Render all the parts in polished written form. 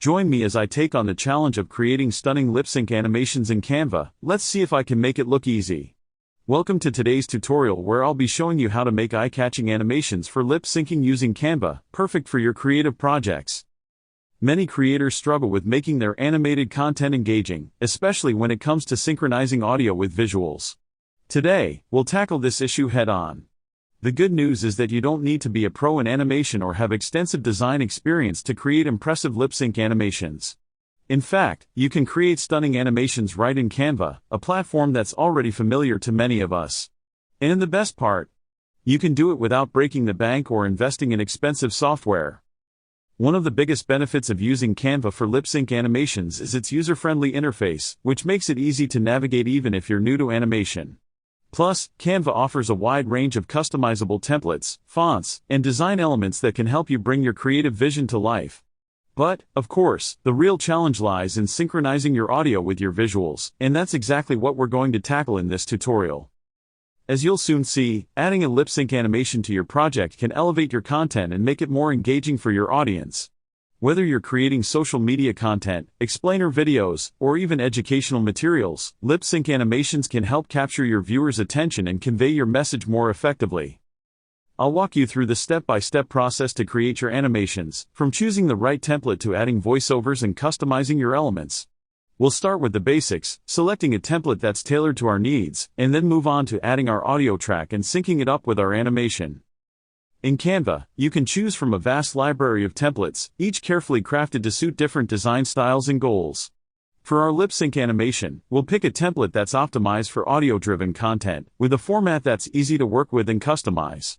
Join me as I take on the challenge of creating stunning lip-sync animations in Canva. Let's see if I can make it look easy. Welcome to today's tutorial where I'll be showing you how to make eye-catching animations for lip-syncing using Canva, perfect for your creative projects. Many creators struggle with making their animated content engaging, especially when it comes to synchronizing audio with visuals. Today, we'll tackle this issue head-on. The good news is that you don't need to be a pro in animation or have extensive design experience to create impressive lip-sync animations. In fact, you can create stunning animations right in Canva, a platform that's already familiar to many of us. And the best part, you can do it without breaking the bank or investing in expensive software. One of the biggest benefits of using Canva for lip-sync animations is its user-friendly interface, which makes it easy to navigate even if you're new to animation. Plus, Canva offers a wide range of customizable templates, fonts, and design elements that can help you bring your creative vision to life. But, of course, the real challenge lies in synchronizing your audio with your visuals, and that's exactly what we're going to tackle in this tutorial. As you'll soon see, adding a lip-sync animation to your project can elevate your content and make it more engaging for your audience. Whether you're creating social media content, explainer videos, or even educational materials, lip-sync animations can help capture your viewers' attention and convey your message more effectively. I'll walk you through the step-by-step process to create your animations, from choosing the right template to adding voiceovers and customizing your elements. We'll start with the basics, selecting a template that's tailored to our needs, and then move on to adding our audio track and syncing it up with our animation. In Canva, you can choose from a vast library of templates, each carefully crafted to suit different design styles and goals. For our lip-sync animation, we'll pick a template that's optimized for audio-driven content, with a format that's easy to work with and customize.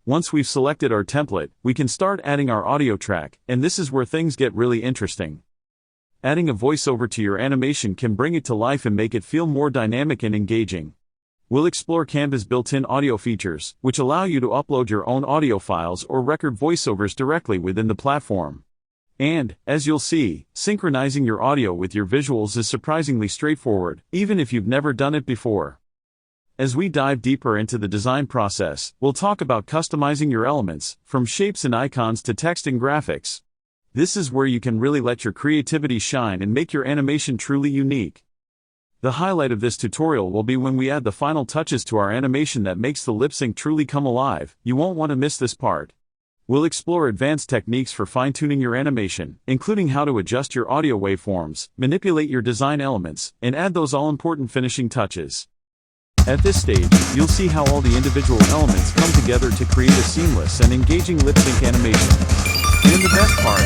Once we've selected our template, we can start adding our audio track, and this is where things get really interesting. Adding a voiceover to your animation can bring it to life and make it feel more dynamic and engaging. We'll explore Canva's built-in audio features, which allow you to upload your own audio files or record voiceovers directly within the platform. And, as you'll see, synchronizing your audio with your visuals is surprisingly straightforward, even if you've never done it before. As we dive deeper into the design process, we'll talk about customizing your elements, from shapes and icons to text and graphics. This is where you can really let your creativity shine and make your animation truly unique. The highlight of this tutorial will be when we add the final touches to our animation that makes the lip sync truly come alive. You won't want to miss this part. We'll explore advanced techniques for fine-tuning your animation, including how to adjust your audio waveforms, manipulate your design elements, and add those all-important finishing touches. At this stage, you'll see how all the individual elements come together to create a seamless and engaging lip sync animation. And the best part,